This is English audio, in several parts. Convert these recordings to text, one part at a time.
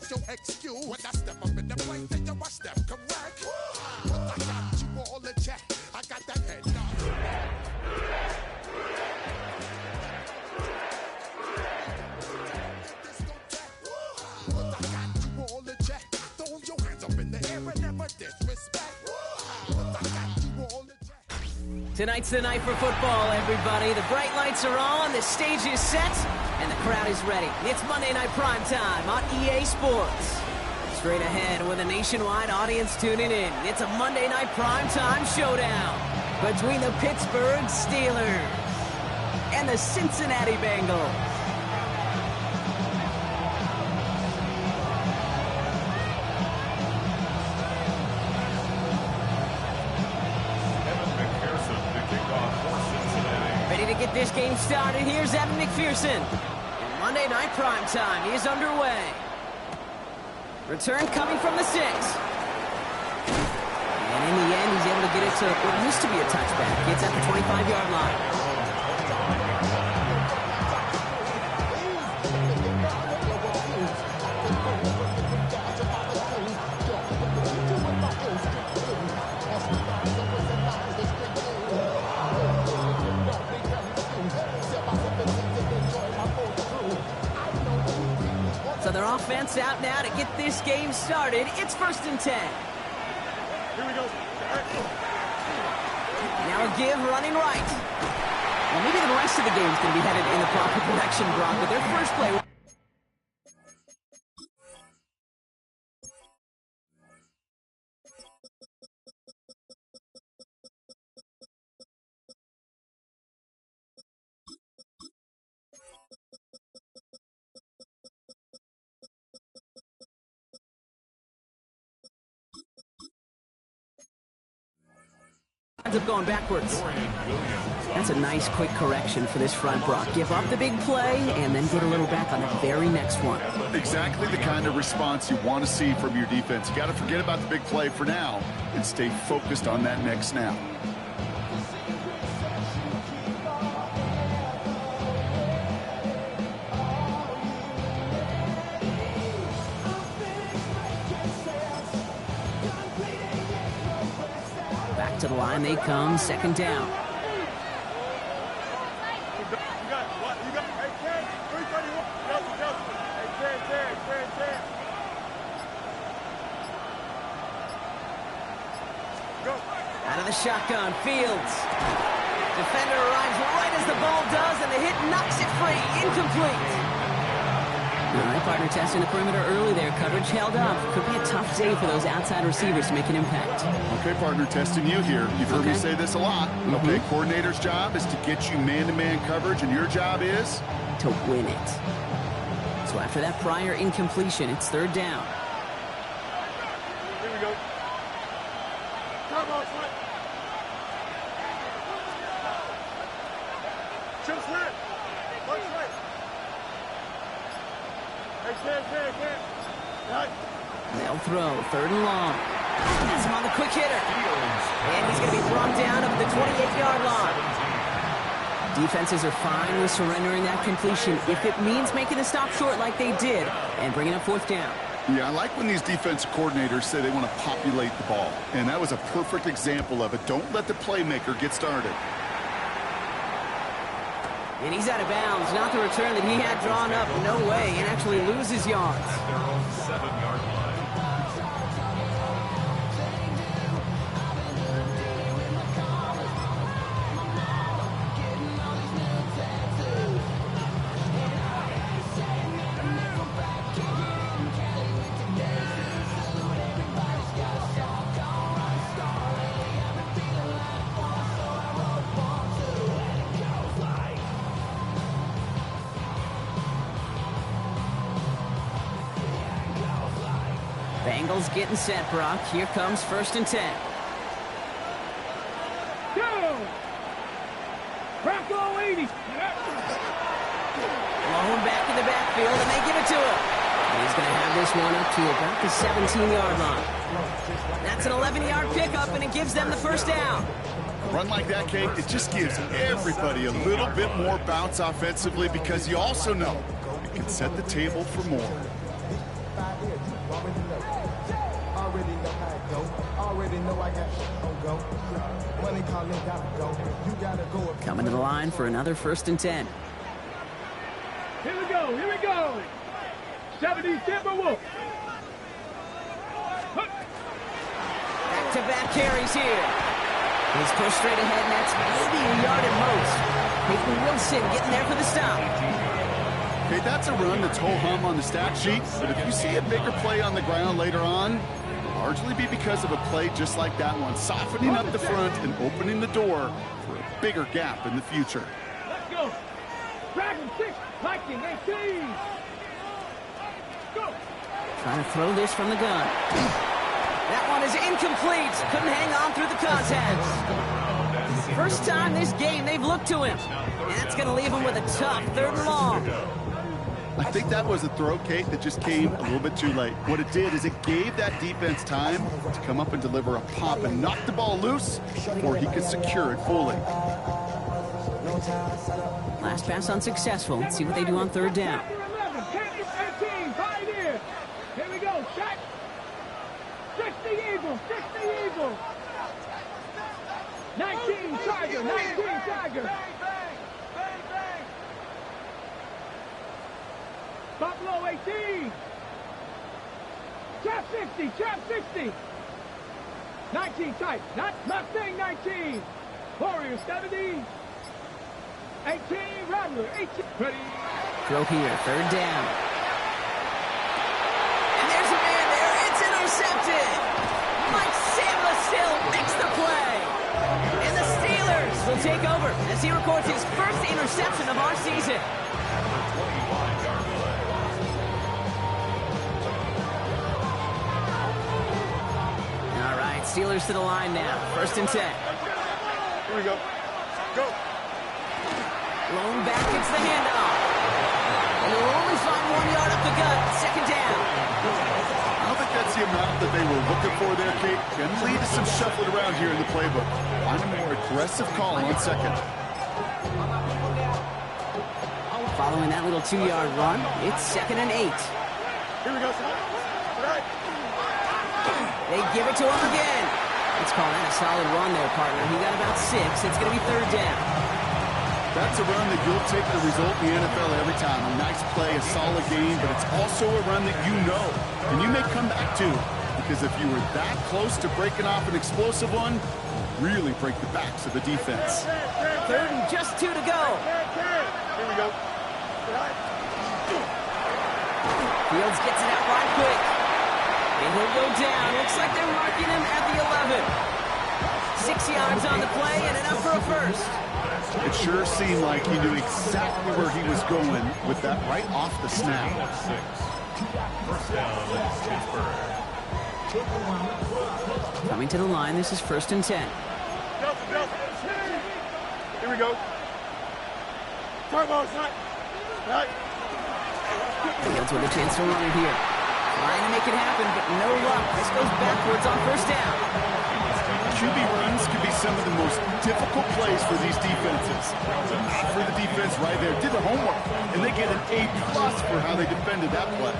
what's your excuse? When I step up in the place, then I step correct. But I got you all in check. I got that head nod. But I got you all in check. Throw your hands up in the air and never disrespect. But I got you all in check. Tonight's the night for football, everybody. The bright lights are on, the stage is set, and the crowd is ready. It's Monday Night Primetime on EA Sports. Straight ahead with a nationwide audience tuning in. It's a Monday Night Primetime showdown between the Pittsburgh Steelers and the Cincinnati Bengals. Ready to get this game started. Here's Evan McPherson. And Monday Night Primetime is underway. Return coming from the 6. And in the end, he's able to get it to what used to be a touchback. Gets at the 25-yard line. So their offense out now to get this game started. It's 1st and 10. Here we go. Now a give running right. Well, maybe the rest of the game is going to be headed in the proper direction, Brock, but their first play... ends up going backwards. That's a nice quick correction for this front, Brock. Give up the big play and then get a little back on the very next one. Exactly the kind of response you want to see from your defense. You got to forget about the big play for now and stay focused on that next snap. To the line they come, 2nd down. Out of the shotgun, Fields. Defender arrives right as the ball does, and the hit knocks it free. Incomplete. All right, partner testing the perimeter early there. Coverage held up. Could be a tough day for those outside receivers to make an impact. Okay, partner, testing you here. You've heard me say this a lot. Okay, coordinator's job is to get you man-to-man coverage, and your job is? To win it. So after that prior incompletion, it's 3rd down. Here we go. Come on, Sweat. Jim Sweat. One Sweat. They'll throw, 3rd and long. That's him on the quick hitter. And he's going to be brought down up at the 28-yard line. Defenses are fine with surrendering that completion if it means making the stop short like they did and bringing up 4th down. Yeah, I like when these defensive coordinators say they want to populate the ball. And that was a perfect example of it. Don't let the playmaker get started. And he's out of bounds. Not the return that he had drawn up. No way. And actually loses yards. At their own 7-yard line. Bengals getting set, Brock. Here comes 1st and 10. Go! Bronco 80. Blown back in the backfield, and they give it to him. And he's going to have this one up to about the 17-yard line. That's an 11-yard pickup, and it gives them the 1st down. A run like that, Kate, it just gives everybody a little bit more bounce offensively because you also know it can set the table for more. 5 years. Already know how it go. Already know I got shit on go. Money calling, gotta go. You gotta go. Coming to the line for another 1st and 10. Here we go, here we go. 70 Timberwolves. Back-to-back carries here. He's pushed straight ahead, and that's maybe a yard at most. Peyton Wilson getting there for the stop. Okay, that's a run that's ho-hum on the stat sheet, but if you see a bigger play on the ground later on, it'll largely be because of a play just like that one, softening up the front and opening the door for a bigger gap in the future. Let's go. Dragon 6, Viking 18. Go. Trying to throw this from the gun. That one is incomplete. Couldn't hang on through the contact. First time this game they've looked to him. And that's going to leave him with a tough 3rd and long. I think that was a throw, Kate, that just came a little bit too late. What it did is it gave that defense time to come up and deliver a pop and knock the ball loose before he could secure it fully. Last pass unsuccessful. Let's see what they do on 3rd down. 11, 18, Pioneer. Here we go, shot. 60 Eagles, 60 Eagles. 19 Tiger, 19 Tiger. Buffalo 18. Trap 60, trap 60. 19 tight, not Mustang 19. Warrior 70. 18, Rattler 18. Ready. Throw here, 3rd down. And there's a man there. It's intercepted. Mike Sandler still makes the play. And the Steelers will take over as he records his 1st interception of our season. All right, Steelers to the line now. 1st and 10. Here we go. Go. Lone back gets the handoff. And they'll only find 1 yard up the gut. 2nd down. I don't think that's the amount that they were looking for there, Kate. Can lead to some shuffling around here in the playbook. Find a more aggressive call on 2nd. Following that little 2-yard run, it's 2nd and 8. Here we go, son. All right. They give it to him again. Let's call that a solid run there, partner. He got about 6. It's going to be 3rd down. That's a run that you'll take the result in the NFL every time. A nice play, a solid game, but it's also a run that you know and you may come back to, because if you were that close to breaking off an explosive one, really break the backs of the defense. 3rd and just 2 to go. Here we go. Fields gets it out right quick. And he'll go down. Looks like they're marking him at the 11. 6 yards on the play and enough for a 1st. It sure seemed like he knew exactly where he was going with that right off the snap. 1st down, Pittsburgh. Coming to the line, this is 1st and 10. Here we go. Turbo shot. Right. Fields with a chance to run it here. Trying to make it happen, but no luck. This goes backwards on 1st down. QB runs can be some of the most difficult plays for these defenses. For the defense right there, did the homework, and they get an A+ for how they defended that play.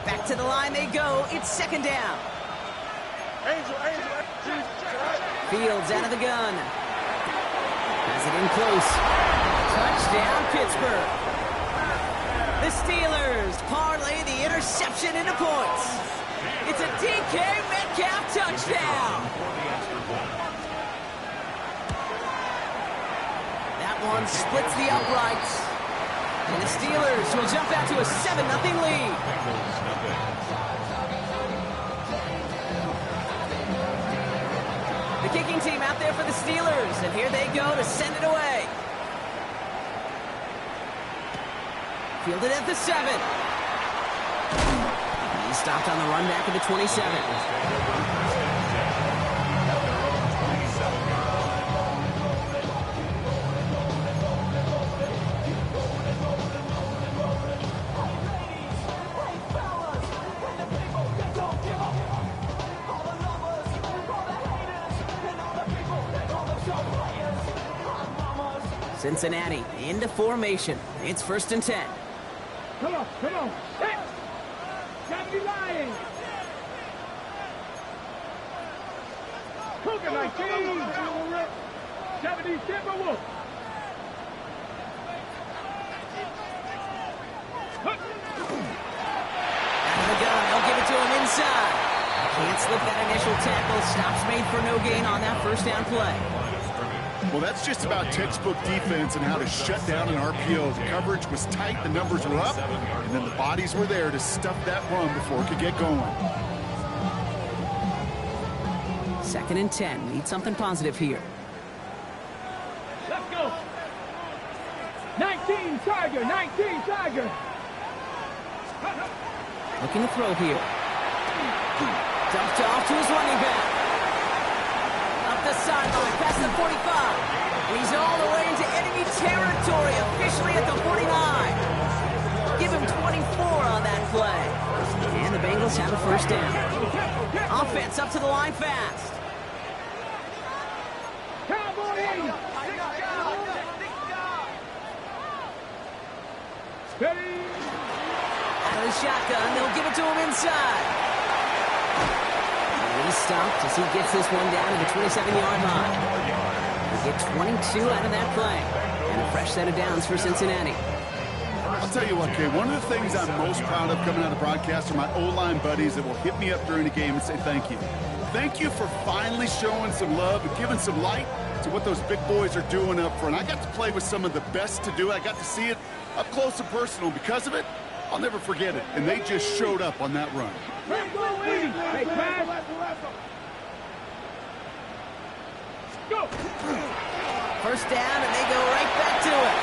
Back to the line they go. It's 2nd down. Angel. Fields out of the gun. Has it in close. Touchdown, Pittsburgh. The Steelers parlay the interception into points. It's a DK Metcalf touchdown. That one splits the uprights. And the Steelers will jump out to a 7-0 lead. The kicking team out there for the Steelers, and here they go to send it away. Fielded at the 7. He stopped on the run back at the 27. Cincinnati into formation. It's 1st and 10. Come on, come on. Set. 70 Lions. Cougar 19. 70 Timberwolves. Out of the gun, they'll give it to him inside. Can't slip that initial tackle. Stops made for no gain on that first down play. Well, that's just about textbook defense and how to shut down an RPO. The coverage was tight, the numbers were up, and then the bodies were there to stuff that run before it could get going. 2nd and 10. Need something positive here. Let's go. 19 Tiger, 19 Tiger. Looking to throw here. Dumped off to his running back. Up the sideline, past the 45. And he's all the way into enemy territory, officially at the 49. Give him 24 on that play. And the Bengals have a first down. Offense up to the line fast. Cowboy 80. Steady. Out of the shotgun, they'll give it to him inside. And he's stopped as he gets this one down to the 27-yard line. They get 22 out of that play. And a fresh set of downs for Cincinnati. I'll tell you what, Kay, one of the things I'm most proud of coming out of the broadcast are my O-line buddies that will hit me up during the game and say thank you. Thank you for finally showing some love and giving some light to what those big boys are doing up front. I got to play with some of the best to do it. I got to see it up close and personal. Because of it, I'll never forget it. And they just showed up on that run. Hey, pass. Go. First down, and they go right back to it.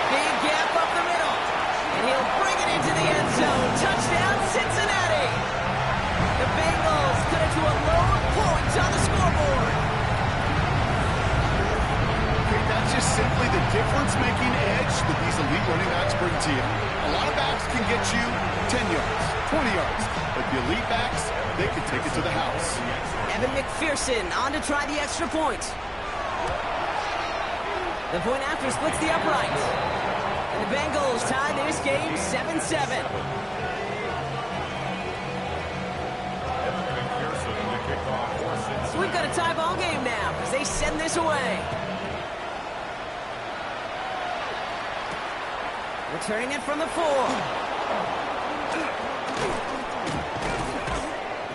Big gap up the middle. And he'll bring it into the end zone. Touchdown, Cincinnati. The Bengals cut it to a lower point on the scoreboard. Okay, that's just simply the difference-making edge that these elite running backs bring to you. A lot of backs can get you 10 yards, 20 yards. But the elite backs, they can take it to the house. Evan McPherson on to try the extra point. The point after splits the upright. And the Bengals tie this game 7-7. So we've got a tie ball game now as they send this away. Returning it from the 4.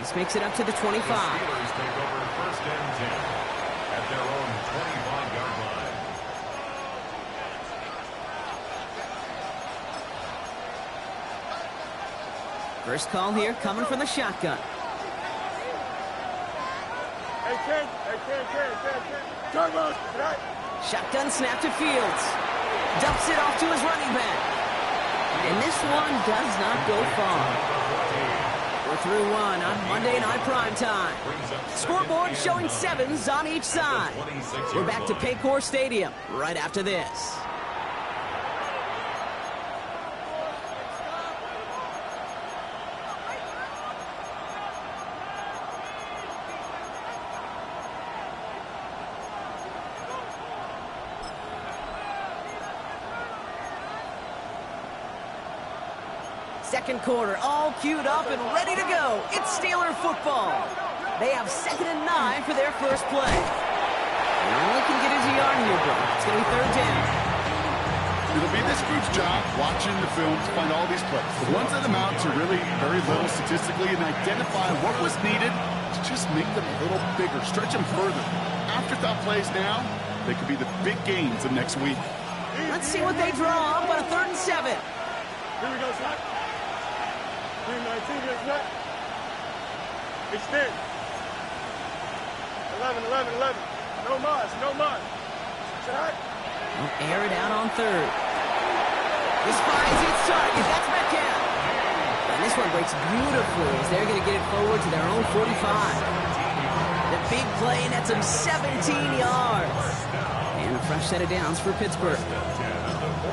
This makes it up to the 25. Take over 1st and 10 at their own 25-yard line. First call here coming from the shotgun. Hey, Ken. Turn loose. Shotgun snap to Fields. Dumps it off to his running back. And this one does not go far. We're through one on Monday Night Primetime. Scoreboard showing 7s on each side. We're back to Paycor Stadium right after this. Second quarter, all queued up and ready to go. It's Steeler football. They have 2nd and 9 for their first play. They only can get his yard here, bro. It's going to be 3rd down. It'll be this group's job watching the film to find all these plays. The ones that amount to really very little statistically and identify what was needed to just make them a little bigger, stretch them further. Afterthought plays now, they could be the big gains of next week. Let's see what they draw up on a 3rd and 7. Here we go, son. 19 is net. Extend. 11. No more. Shot. They'll air it out on 3rd. This finds its target. That's Metcalf. And this one breaks beautifully as they're going to get it forward to their own 45. The big play nets them 17 yards. And a fresh set of downs for Pittsburgh.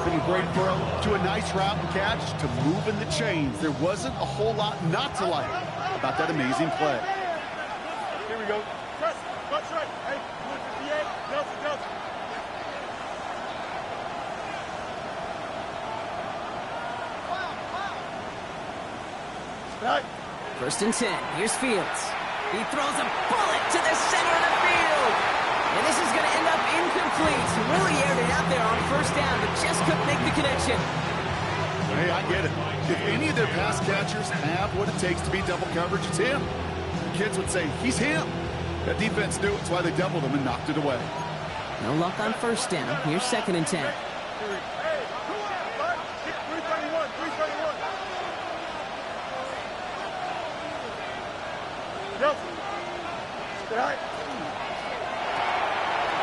From a great throw to a nice route and catch to moving the chains. There wasn't a whole lot not to like about that amazing play. Here we go. Press. That's right. Hey, 58. Nelson. First and 10. Here's Fields. He throws a bullet to the center of the field. And this is going to end up incomplete. Really aired it out there on first down, but just couldn't make the connection. Hey, I get it. If any of their pass catchers have what it takes to beat double coverage, it's him. The kids would say, he's him. That defense knew it's why they doubled him and knocked it away. No luck on first down. Here's second and 10.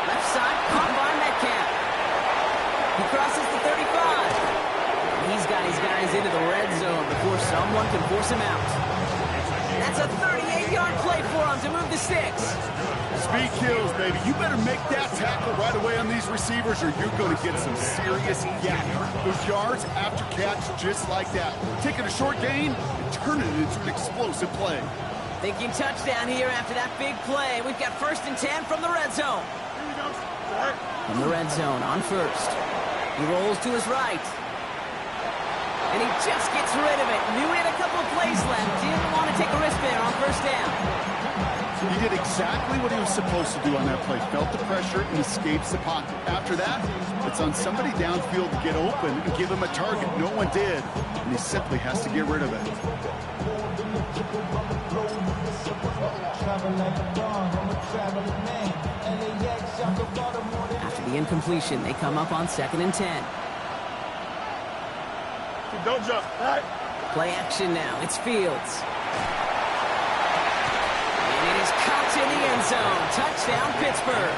Left side, caught by Metcalf. He crosses the 35. He's got his guys into the red zone before someone can force him out. That's a 38-yard play for him to move the sticks. Speed kills, baby. You better make that tackle right away on these receivers or you're going to get some serious yak. Those yards after catch just like that. Taking a short gain and turning it into an explosive play. Thinking touchdown here after that big play. We've got first and 10 from the red zone. From the red zone on first. He rolls to his right. And he just gets rid of it. Knew he had a couple of plays left. Didn't want to take a risk there on first down. He did exactly what he was supposed to do on that play. Felt the pressure and escapes the pocket. After that, it's on somebody downfield to get open and give him a target. No one did, and he simply has to get rid of it. After the incompletion, they come up on second and 10. Don't jump. All right. Play action now. It's Fields. And it is caught in the end zone. Touchdown, Pittsburgh.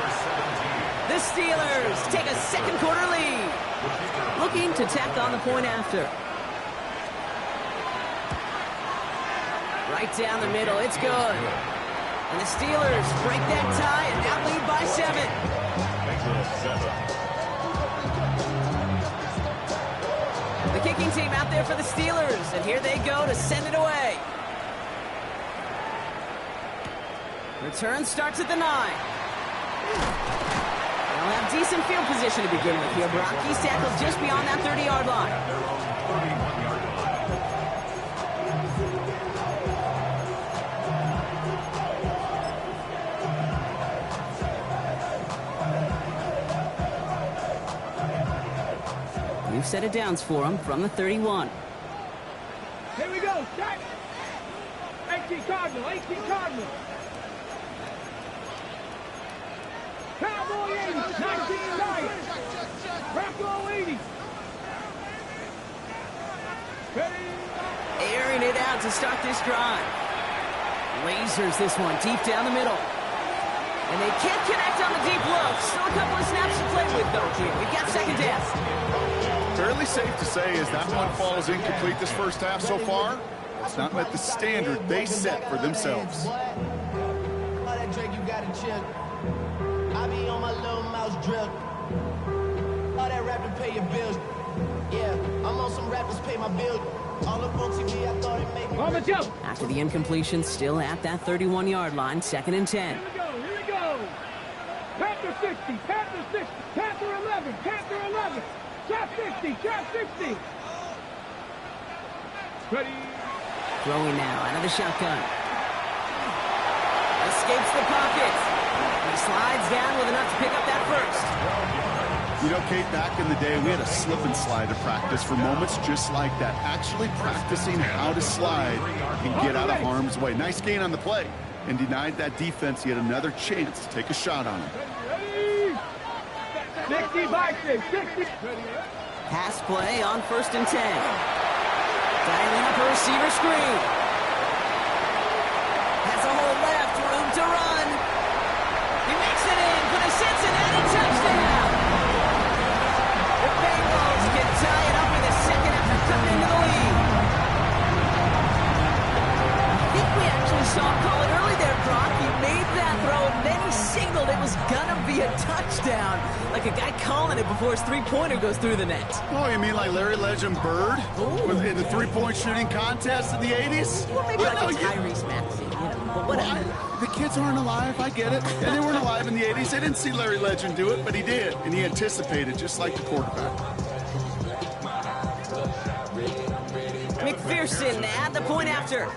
The Steelers take a second quarter lead. Looking to tack on the point after. Right down the middle. It's good. And the Steelers break that tie and now lead by 7. The kicking team out there for the Steelers, and here they go to send it away. Return starts at the 9. They'll have decent field position to begin with here. Brock, he's tackled just beyond that 30-yard line. New set of downs for him from the 31. Here we go. Start. 18 Cardinal. 18 Cardinal. Cowboy 80. 19 Giants. Bronco 80. Ready. Airing it out to start this drive. Lasers this one deep down the middle. And they can't connect on the deep look. Still a couple of snaps to play with, though, here. We've got second down. Fairly safe to say as that one falls incomplete this first half so far, it's not met the standard they set for themselves. All that Drake, you gotta chill. I be on my little mouse drill. All that rapping pay your bills. Yeah, I'm on some rappers pay my bills. All up on TV, I thought it made me. On the jump. After the incompletion, still at that 31-yard line, second and 10. Here we go. Here we go. Panther 60. Panther 60. Panther 11. Panther 11. Trap 60. Trap 60. Ready. Throwing now out of the shotgun. Escapes the pocket. He slides down with enough to pick up that first. You know, Kate, back in the day, we had a slip and slide to practice for moments just like that. Actually practicing how to slide and get out of harm's way. Nice gain on the play and denied that defense yet another chance to take a shot on him. Ready. 60 by 6. 60. Pass play on first and 10. Dialing up a receiver screen. Has a hole left, room to run. He makes it in for the Cincinnati touchdown. The Bengals can tie it up in the second after coming into the lead. I think we actually saw him call it early there, Brock. He made that throw, and then he signaled it was gonna be a touchdown. Like a guy calling it before his three-pointer goes through the net. Oh, you mean like Larry Legend Bird in the three-point shooting contest in the 80s? Well, maybe like a Tyrese Maxey, but whatever. The kids aren't alive, I get it. And they weren't alive in the 80s. They didn't see Larry Legend do it, but he did. And he anticipated, just like the quarterback. I mean, McPherson at the point after.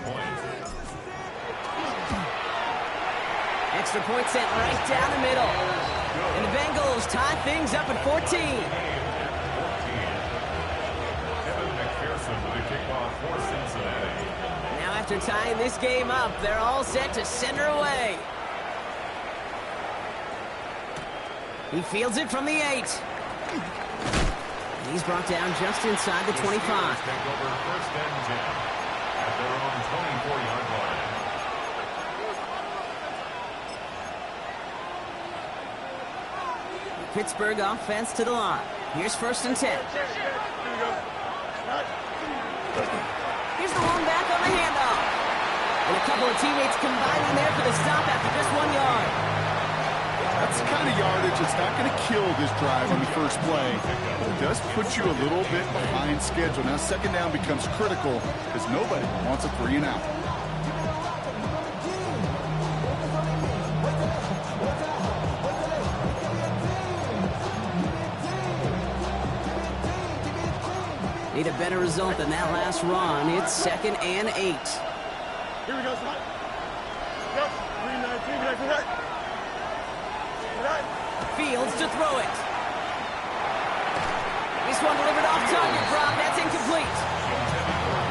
Extra point sent right down the middle. And the Bengals tie things up at 14. Kevin McPherson with the kickoff for Cincinnati. Now after tying this game up, they're all set to send her away. He fields it from the 8. He's brought down just inside the 25. Take over first and 10 at their own 24-yard line. Pittsburgh offense to the line. Here's first and 10. Here's the one back on the handoff. And a couple of teammates combining there for the stop after just 1 yard. That's the kind of yardage that's not going to kill this drive on the first play. It does put you a little bit behind schedule. Now second down becomes critical because nobody wants a 3 and out. Need a better result than that last run. It's second and 8. Here we go, son. Yep, 3-19, Fields to throw it. This one delivered off target, Brock. That's incomplete.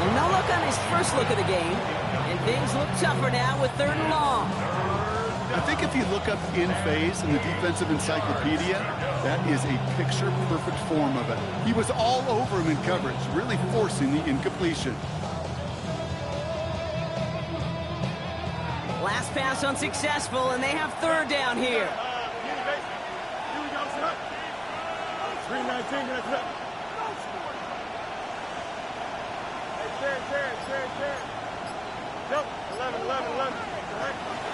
Well, no look on his first look of the game. And things look tougher now with 3rd and long. I think if you look up in phase in the defensive encyclopedia, that is a picture-perfect form of it. He was all over him in coverage, really forcing the incompletion. Last pass unsuccessful, and they have 3rd down here. 3-19, Yep, 11.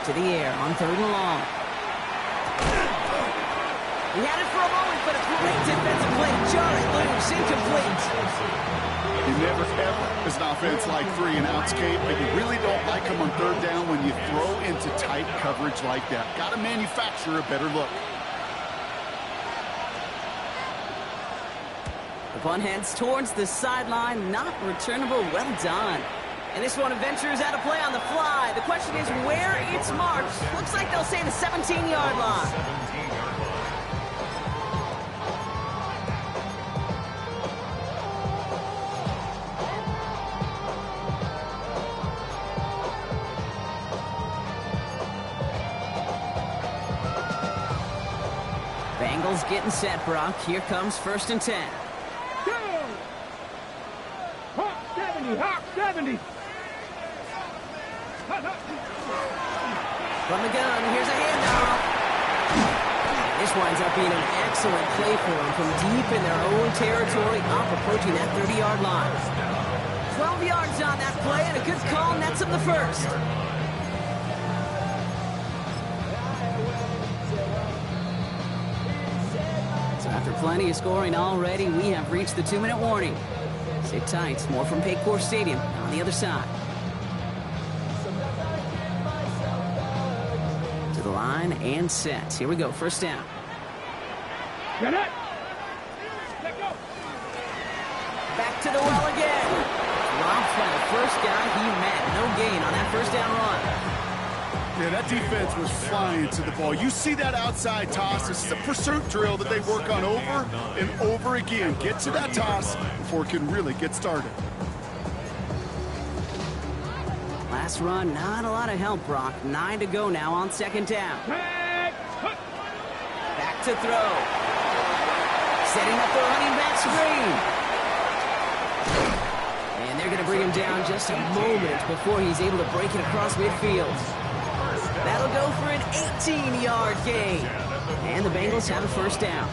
To the air on 3rd and long. He had it for a moment, but a great defensive play. Jarrett loose, incomplete. You never ever, as an offense, like 3 and outs, Kate, but you really don't like them on 3rd down when you throw into tight coverage like that. Got to manufacture a better look. The punt heads towards the sideline, not returnable. Well done. And this one ventures out of play on the fly. The question is where it's marked. Looks like they'll say the 17-yard line. 17-yard line. Bengals getting set, Brock. Here comes first and 10. Go! Hawk 70, Hawk 70. From the gun, here's a handoff. This winds up being an excellent play for them from deep in their own territory, up approaching that 30-yard line. 12 yards on that play, and a good call nets them the first. So after plenty of scoring already, we have reached the 2-minute warning. Sit tight, more from Paycor Stadium on the other side. To the line and set. Here we go, first down. Get it! Let go! Back to the well again. Dropped by the first guy he met. No gain on that first down run. Yeah, that defense was flying to the ball. You see that outside toss. This is a pursuit drill that they work on over and over again. Get to that toss before it can really get started. Last run, not a lot of help, Brock. 9 to go now on second down. Back to throw. Setting up the running back screen. And they're going to bring him down just a moment before he's able to break it across midfield. That'll go for an 18-yard gain. And the Bengals have a first down.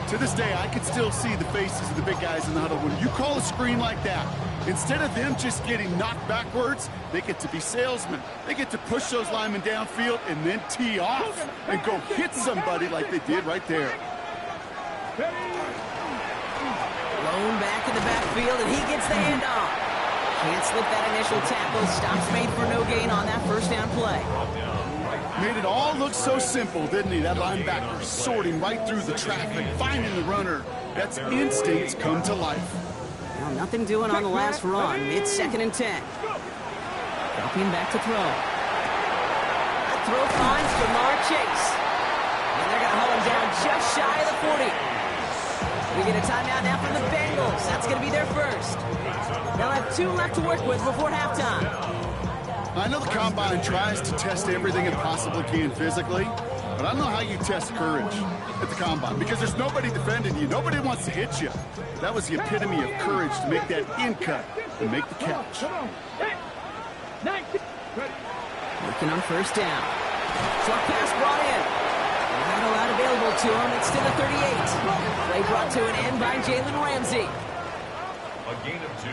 To this day, I can still see the faces of the big guys in the huddle. When you call a screen like that, instead of them just getting knocked backwards, they get to be salesmen. They get to push those linemen downfield and then tee off and go hit somebody like they did right there. Blown back in the backfield, and he gets the handoff. Can't slip that initial tackle. Stops made for no gain on that first down play. Made it all look so simple, didn't he? That linebacker sorting right through the traffic, finding the runner. That's instincts come to life. Now nothing doing on the last run. It's 2nd and 10. Dropping back to throw. That throw finds Jamar Chase. And they're going to hold him down just shy of the 40. We get a timeout now from the Bengals. That's going to be their first. They'll have 2 left to work with before halftime. I know the Combine tries to test everything it possibly can physically, but I don't know how you test courage at the Combine because there's nobody defending you. Nobody wants to hit you. That was the epitome of courage to make that in cut and make the catch. Working on first down. Short pass brought in. Not a lot available to him. It's to the 38. Play brought to an end by Jalen Ramsey. A gain of 2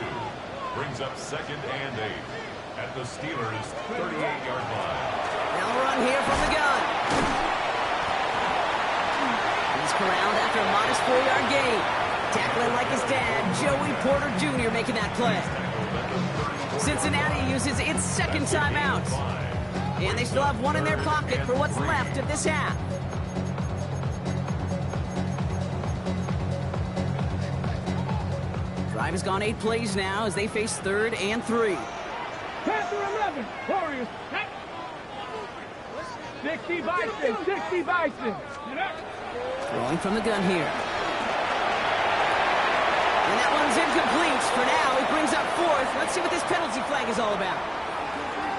brings up 2nd and 8 at the Steelers' 38-yard line. They'll run here from the gun. He's corralled after a modest 4-yard gain. Tackling like his dad, Joey Porter Jr. making that play. Cincinnati uses its 2nd timeout. And they still have 1 in their pocket for what's left of this half. Drive has gone 8 plays now as they face 3rd and 3. Panther 11, Warriors. 60 Bison, 60 Bison. Throwing from the gun here. And that one's incomplete. For now, it brings up 4th. Let's see what this penalty flag is all about.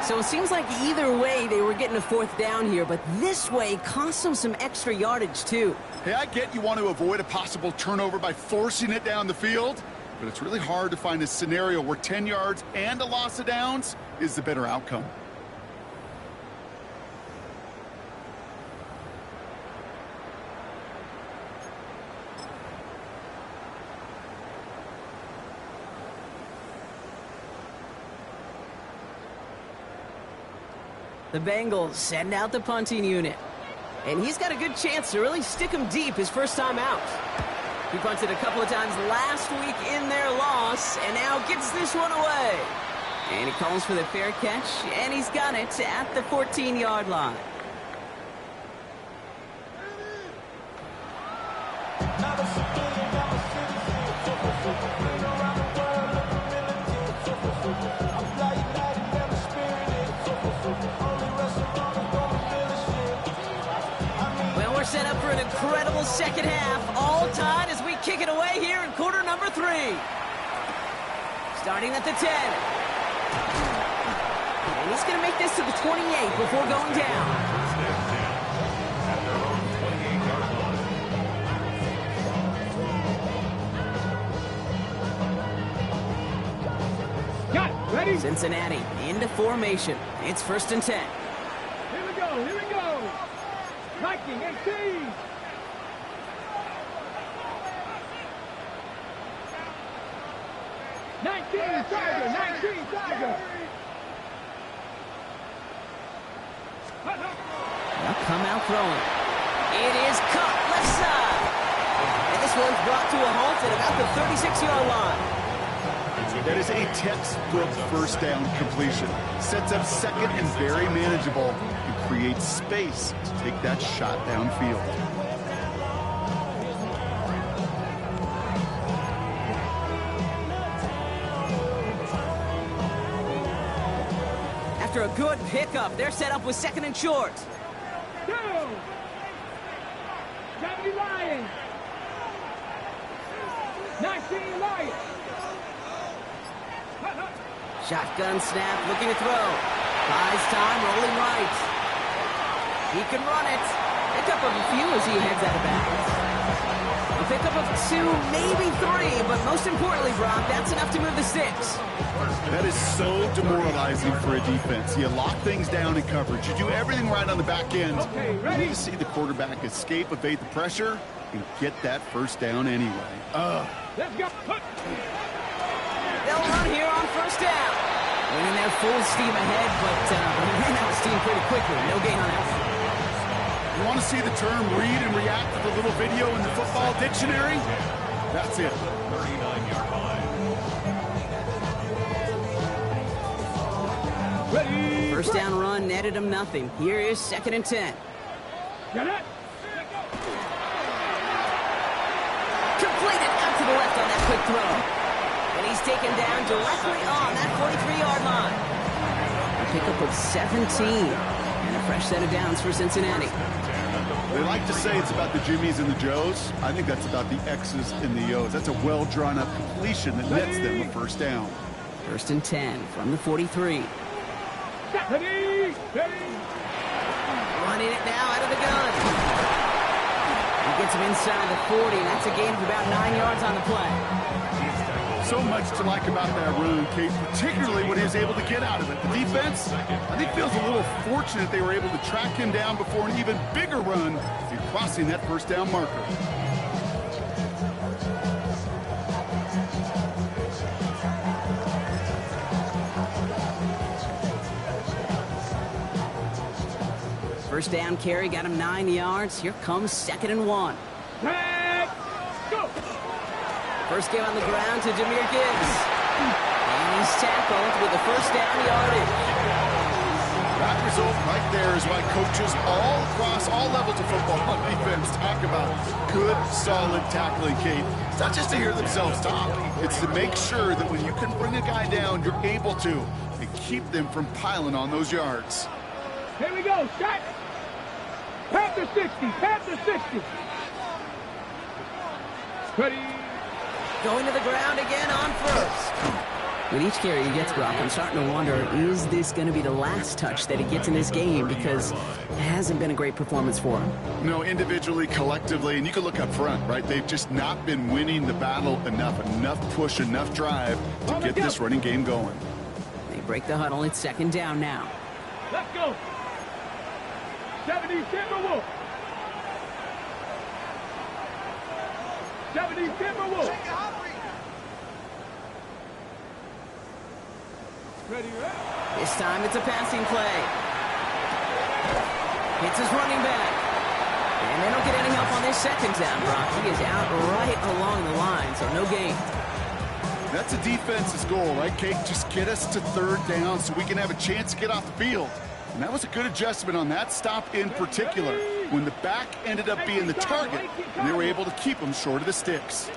So it seems like either way they were getting a 4th down here, but this way cost them some extra yardage too. Hey, I get you want to avoid a possible turnover by forcing it down the field, but it's really hard to find a scenario where 10 yards and a loss of downs is the better outcome. The Bengals send out the punting unit. And he's got a good chance to really stick him deep his first time out. He punted a couple of times last week in their loss, and now gets this one away. And he calls for the fair catch, and he's got it at the 14-yard line. Well, we're set up for an incredible second half, all tied as we kick it away here in quarter number 3. Starting at the 10. And he's going to make this to the 28 before going down. Got it. Ready? Cincinnati into formation. It's 1st and 10. Here we go. Here we go. Viking 18. Tiger, 19 Tiger. Now come out throwing. It is cut left side. And this one's brought to a halt at about the 36-yard line. That is a textbook first down completion. Sets up 2nd and very manageable and creates space to take that shot downfield. After a good pickup, they're set up with 2nd and short. 2. 70 Lions. 19 Lions. Shotgun snap, looking to throw. Buys time, rolling right. He can run it. Pick up a few as he heads out of bounds. A pickup of 2, maybe 3, but most importantly, Brock, that's enough to move the sticks. That is so demoralizing for a defense. You lock things down in coverage. You do everything right on the back end. Okay, You ready? need to see the quarterback escape, evade the pressure, and get that first down anyway. Let's go. They'll run here on first down. Winning their full steam ahead, but ran out of steam pretty quickly. No gain on that. You want to see the term read and react to the little video in the football dictionary? That's it. 39-yard line. Ready? First down run netted him nothing. Here is 2nd and 10. Got it. Completed out to the left on that quick throw. And he's taken down directly on that 43-yard line. A pickup of 17. And a fresh set of downs for Cincinnati. They like to say it's about the Jimmies and the Joes. I think that's about the X's and the O's. That's a well-drawn-up completion that nets them a first down. 1st and 10 from the 43. Ready. Running it now out of the gun. He gets him inside the 40, and that's a gain of about 9 yards on the play. So much to like about that run, Kate, particularly what he was able to get out of it. The defense, I think, feels a little fortunate they were able to track him down before an even bigger run in crossing that first down marker. First down carry got him 9 yards. Here comes 2nd and 1. Let's go. First game on the ground to Jahmyr Gibbs. And he's tackled with the first down yardage. That result right there is why coaches all across all levels of football on defense talk about good, solid tackling, Kate. It's not just to hear themselves talk. It's to make sure that when you can bring a guy down, you're able to and keep them from piling on those yards. Here we go. Shot. Panther 60. Panther 60. Ready. Going to the ground again on first. With each carry he gets, Brock, I'm starting to wonder, is this going to be the last touch that he gets in this game? Because it hasn't been a great performance for him. No, individually, collectively, and you can look up front, right? They've just not been winning the battle enough push, enough drive to get this running game going. They break the huddle. It's 2nd down now. Let's go. 70 Timberwolves. 70 Timberwolves. Ready, This time it's a passing play. Hits his running back. And they don't get any help on this 2nd down, Brock. He is out right along the line, so no gain. That's a defense's goal, right, Kate? Just get us to 3rd down so we can have a chance to get off the field. And that was a good adjustment on that stop in particular, when the back ended up being the target, and they were able to keep him short of the sticks.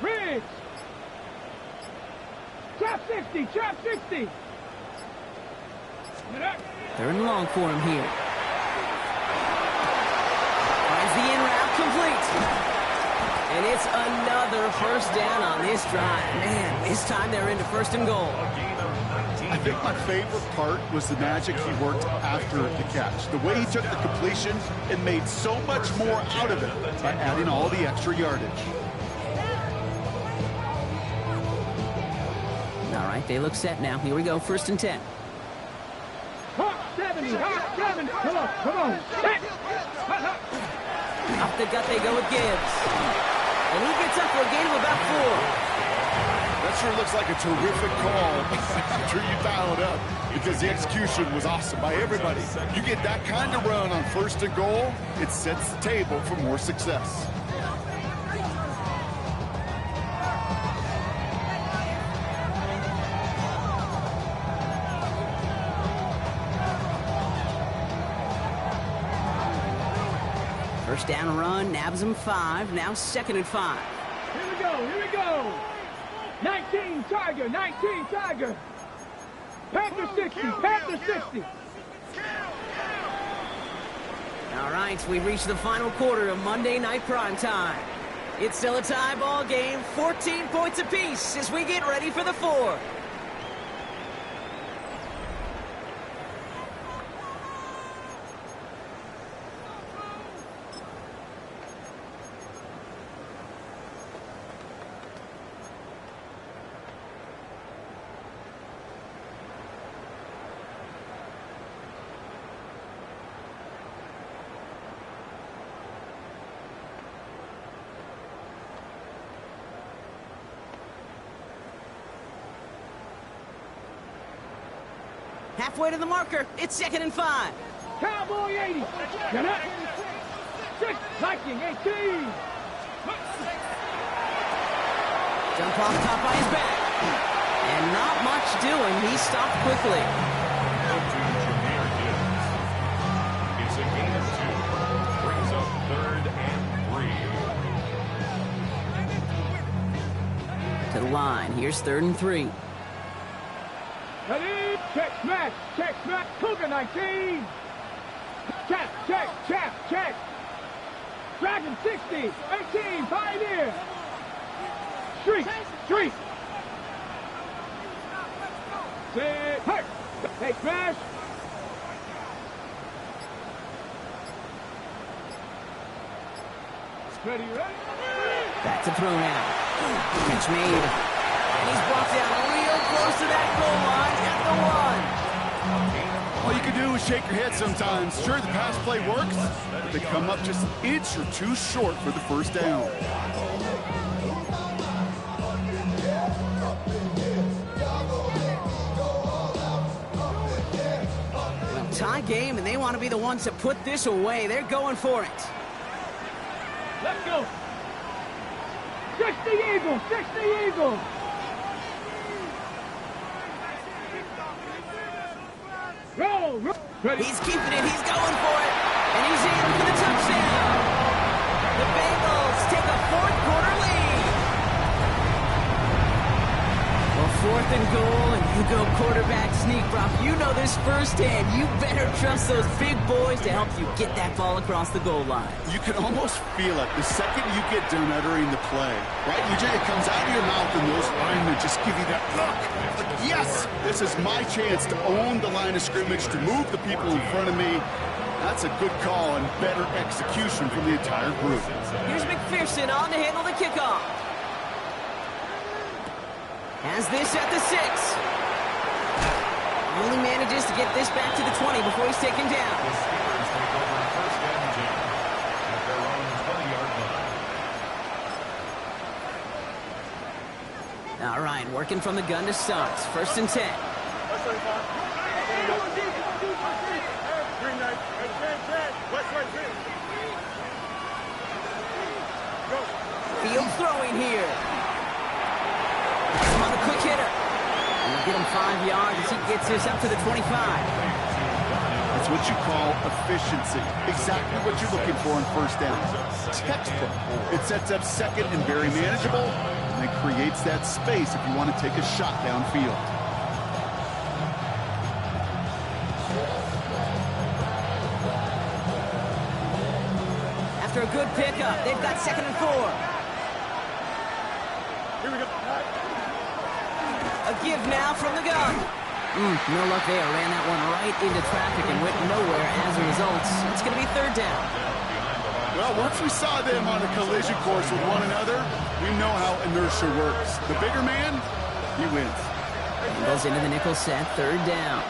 Riggs. Trap 60. Trap 60. 3rd and long for him here. Finds the in route complete. And it's another first down on this drive. Man, this time they're into 1st and goal. I think my favorite part was the magic he worked after the catch. The way he took the completion and made so much more out of it by adding all the extra yardage. All right, they look set now. Here we go, 1st and 10. Hot 70. Hot 7. Come on. Up the gut they go with Gibbs. And he gets up for a gain of about 4. That sure looks like a terrific call after you dial it up, because the execution was awesome by everybody. You get that kind of run on 1st and goal, it sets the table for more success. First down run, nabs him 5. Now 2nd and 5. Here we go. 19 Tiger. Panther 60. Panther 60. All right, we've reached the final quarter of Monday Night Prime Time. It's still a tie ball game, 14 points apiece as we get ready for the 4th. Halfway to the marker. It's 2nd and 5. Cowboy 80. Get up. 6. Viking 18. Jump off top by his back. And not much doing. He stopped quickly. It's a gain of 2. Brings up 3rd and 3. To the line. Here's 3rd and 3. Ready? Check, smash, Cougar 19. Check. Dragon 60, 18, Pioneer. Street. Sit, hurt. Hey, smash. Ready? Back to throw now. Catch made. And he's brought down real close to that goal line at the 1. All you can do is shake your head sometimes. Sure, the pass play works, but they come up just an inch or two short for the first down. Well, tie game, and they want to be the ones to put this away. They're going for it. Let's go. 60 Eagles. Roll. Ready. He's keeping it. He's going for it. And he's in for the touchdown. The Bengals take a 4th quarter lead. Well, 4th and goal, and you go quarterback sneak, Brock. You know this firsthand. You better trust those big boys to help you get that ball across the goal line. You can almost feel it the second you get done uttering the play, right? It comes out of your mouth, and those linemen just give you that look. Like, yes, this is my chance to own the line of scrimmage, to move the people in front of me. That's a good call and better execution from the entire group. Here's McPherson on to handle the kickoff. Has this at the 6. Only manages to get this back to the 20 before he's taken down. The Steelers take over 1st and 10 at their own 20-yard line. All right, working from the gun to start. 1st and 10. Field throwing here. Come on, the quick hitter. And we'll get him 5 yards as he gets this up to the 25. That's what you call efficiency. Exactly what you're looking for in 1st down. Textbook. It sets up 2nd and very manageable, and it creates that space if you want to take a shot downfield. After a good pickup, they've got 2nd and 4. Here we go. A give now from the gun. No luck there. Ran that one right into traffic and went nowhere as a result. It's going to be 3rd down. Well, once we saw them on a collision course with one another, we know how inertia works. The bigger man, he wins. Goes into the nickel set. 3rd down.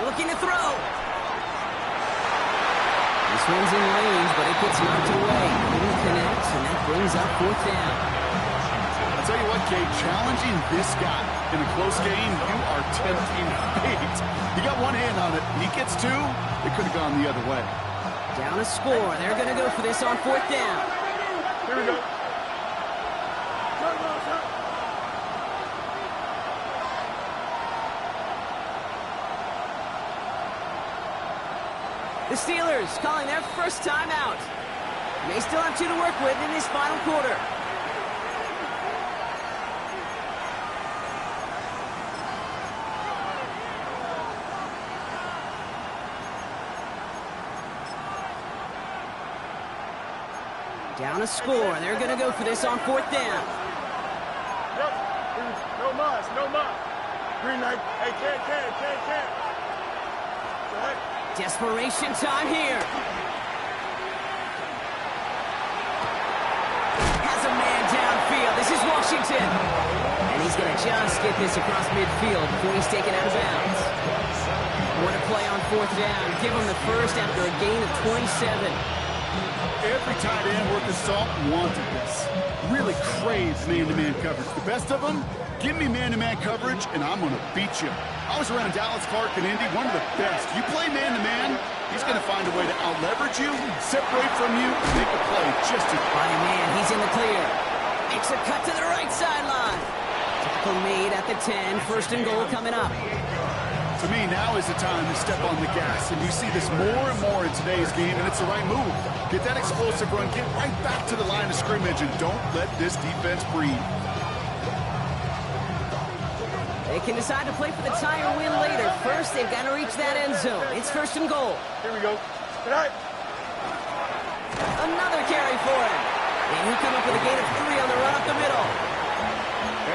Looking to throw. This one's in range, but it gets knocked away. Couldn't connect, and that brings up 4th down. I'll tell you what, Kate, challenging this guy in a close game, you are tempting fate. He got one hand on it. He gets 2. It could have gone the other way. Down a score. They're going to go for this on 4th down. Here we go. The Steelers calling their first time out. They still have 2 to work with in this final quarter. Down a score. They're going to go for this on 4th down. No mas. Green light. Hey, can't. Desperation time here. Has a man downfield. This is Washington. And he's going to just get this across midfield before he's taken out of bounds. What a play on 4th down. Give him the first after a gain of 27. Every tight end worth his salt wanted this. Really craves man-to-man coverage. The best of them, give me man-to-man coverage, and I'm going to beat you. I was around Dallas, Clark, and Indy, one of the best. You play man-to-man, He's going to find a way to out-leverage you, separate from you, and make a play just as... By man, he's in the clear. Makes a cut to the right sideline. Typical made at the 10. First and goal coming up. To me, now is the time to step on the gas, and you see this more and more in today's game, and it's the right move. Get that explosive run, get right back to the line of scrimmage, and don't let this defense breathe. They can decide to play for the tie or win later. First, they've got to reach that end zone. It's first and goal. Here we go. Good night. Another carry for him. And he'll come up with a gain of 3 on the run up the middle.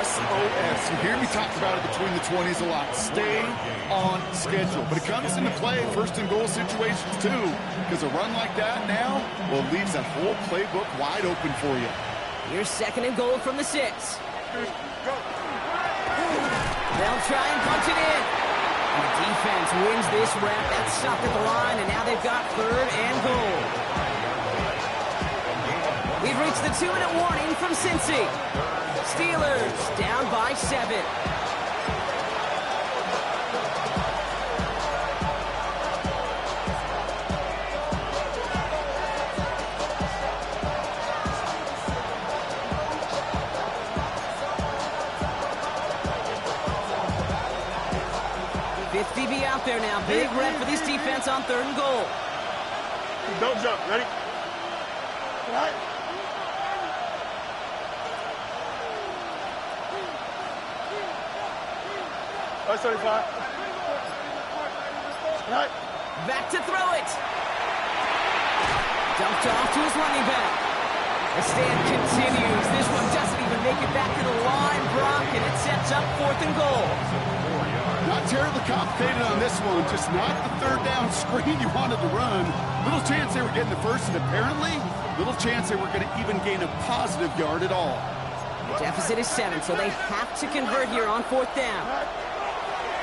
SOS. You hear me talk about it between the 20s a lot. Stay on schedule. But it comes into play first and goal situations too. Because a run like that now, well, it leaves that whole playbook wide open for you. Here's second and goal from the 6. They'll try and punch it in. And the defense wins this rep. That's stopped at the line, and now they've got third and goal. We've reached the 2-minute warning from Cincy. Steelers down by 7. Fifth DB out there now. Big rep for this defense on third and goal. Don't jump. Ready? All right. That's 35. All right. Back to throw it. Dumped off to his running back. The stand continues. This one doesn't even make it back to the line, Brock, and it sets up fourth and goal. Not terribly complicated on this one. Just not the third down screen you wanted to run. Little chance they were getting the first, and apparently, little chance they were going to even gain a positive yard at all. The deficit is 7, so they have to convert here on fourth down.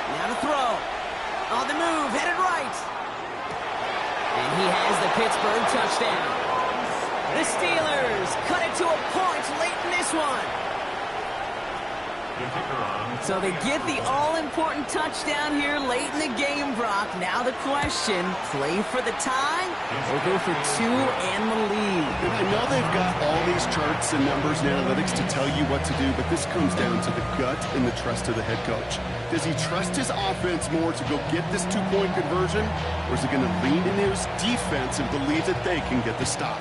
Now to throw. On the move, headed right. And he has the Pittsburgh touchdown. The Steelers cut it to a point late in this one. So they get the all-important touchdown here late in the game, Brock. Now the question, play for the tie or go for 2 and the lead? And I know they've got all these charts and numbers and analytics to tell you what to do, but this comes down to the gut and the trust of the head coach. Does he trust his offense more to go get this 2-point conversion, or is he going to lean into his defense and believe that they can get the stop?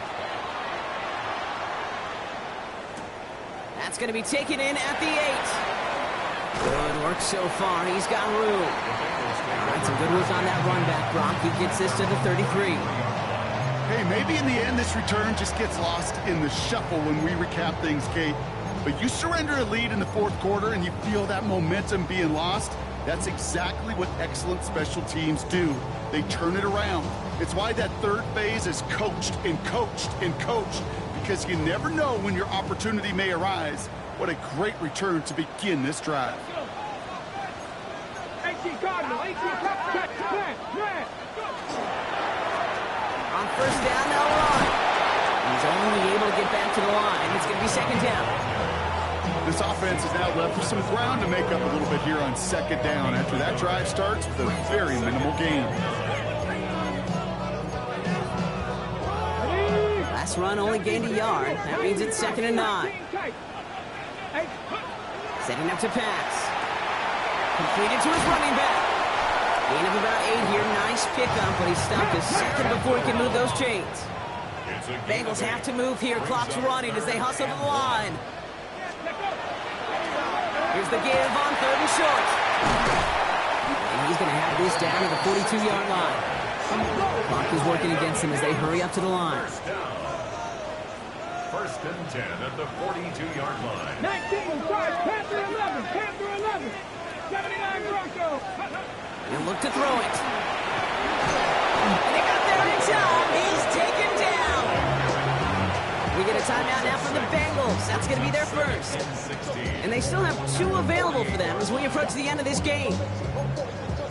That's going to be taken in at the 8. Good work so far. He's got room. All right, some good work on that run back, Brock. He gets this to the 33. Hey, maybe in the end this return just gets lost in the shuffle when we recap things, Kate. But you surrender a lead in the fourth quarter and you feel that momentum being lost. That's exactly what excellent special teams do. They turn it around. It's why that third phase is coached and coached and coached, because you never know when your opportunity may arise. What a great return to begin this drive. 18 Cardinal, 18 man. On first down, they'll run. He's only able to get back to the line. It's going to be second down. This offense is now left with some ground to make up a little bit here on second down after that drive starts with a very minimal gain. Last run only gained a yard. That means it's second and 9. Setting up to pass. Completed to his running back. Gain of about 8 here. Nice pickup, but he stopped a second before he can move those chains. Bengals have to move here. Clock's running as they hustle to the line. Here's the give on third and short. And he's going to have this down to the 42-yard line. Clock is working against him as they hurry up to the line. First and 10 at the 42-yard line. 19, Panther 11, Panther 11, 79 Broncos. He'll look to throw it. And they got there in time. He's taken down. We get a timeout now from the Bengals. That's going to be their first. And they still have 2 available for them as we approach the end of this game.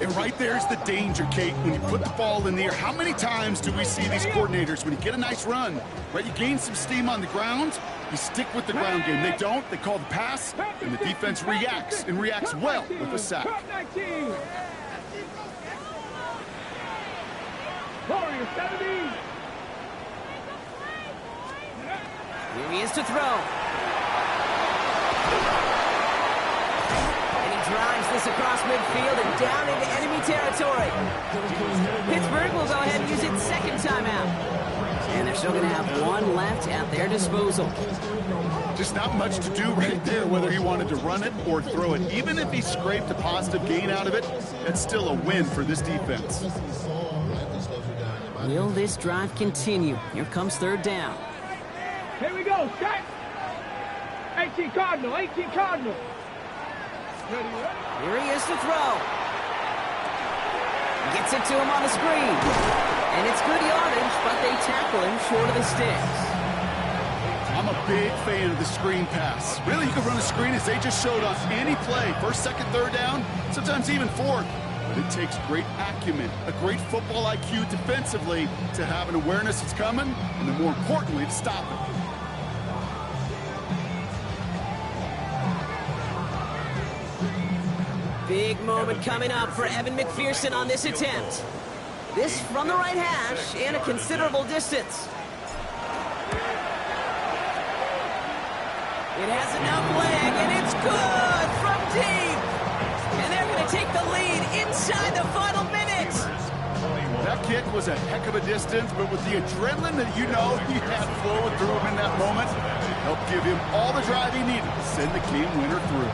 And right there's the danger, Kate, when you put the ball in the air. How many times do we see these coordinators, when you get a nice run, right, you gain some steam on the ground, you stick with the ground game. They don't, they call the pass, and the defense reacts, and reacts well with a sack. Ball Warriors 70. Here he is to throw. And he drives this across midfield and down into enemy territory. Pittsburgh will go ahead and use its second timeout. And they're still going to have one left at their disposal. Just not much to do right there, whether he wanted to run it or throw it. Even if he scraped a positive gain out of it, that's still a win for this defense. Will this drive continue? Here comes third down. Here we go, set. 18 Cardinal, 18 Cardinal. Ready, ready. Here he is to throw. Gets it to him on the screen. And it's good yardage, but they tackle him short of the sticks. I'm a big fan of the screen pass. Really, you can run a screen as they just showed on any play. First, second, third down, sometimes even fourth. But it takes great acumen, a great football IQ defensively to have an awareness it's coming, and then more importantly, to stop it. Big moment coming up for Evan McPherson on this attempt. This from the right hash and a considerable distance. It has enough leg, and it's good from deep. And they're going to take the lead inside the final minute. That kick was a heck of a distance, but with the adrenaline that you know he had flowing through him in that moment, it helped give him all the drive he needed to send the game winner through.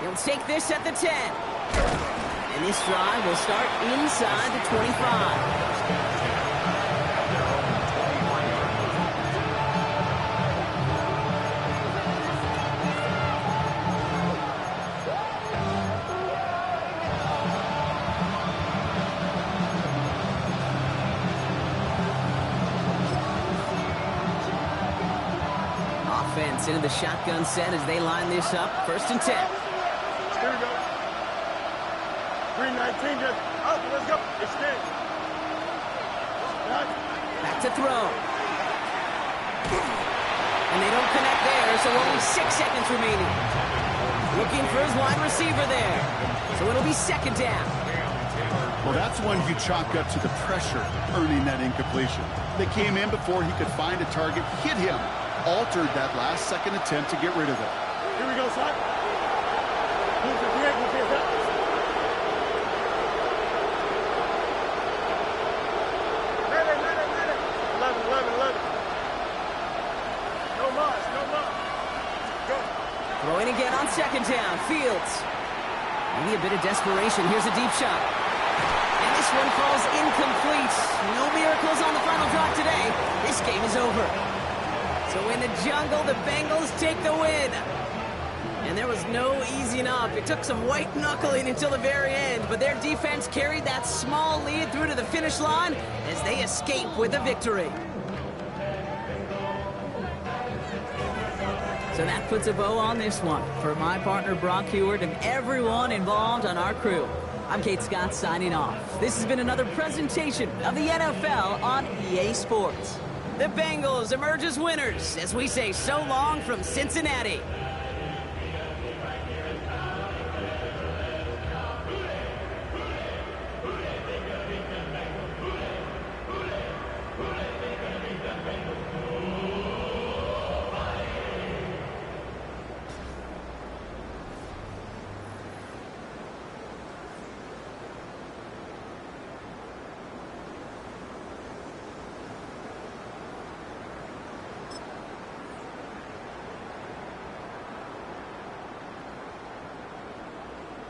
He'll take this at the 10. And this drive will start inside the 25. Offense into the shotgun set as they line this up. 1st and 10. Here we go. 319, just up. Let's go. Extend. Back to throw. And they don't connect there, so only 6 seconds remaining. Looking for his wide receiver there. So it'll be 2nd down. Well, that's when you chalk up to the pressure earning that incompletion. They came in before he could find a target, hit him, altered that last second attempt to get rid of it. Here we go, son. Move the break with his up. Let it. 11. No more. Go. Throwing again on 2nd down. Fields. Maybe a bit of desperation. Here's a deep shot. And this one falls incomplete. No miracles on the final drive today. This game is over. So in the jungle, the Bengals take the win. And there was no easing up. It took some white knuckling until the very end, but their defense carried that small lead through to the finish line as they escape with a victory. So that puts a bow on this one. For my partner Brock Heward and everyone involved on our crew, I'm Kate Scott signing off. This has been another presentation of the NFL on EA Sports. The Bengals emerge as winners as we say so long from Cincinnati.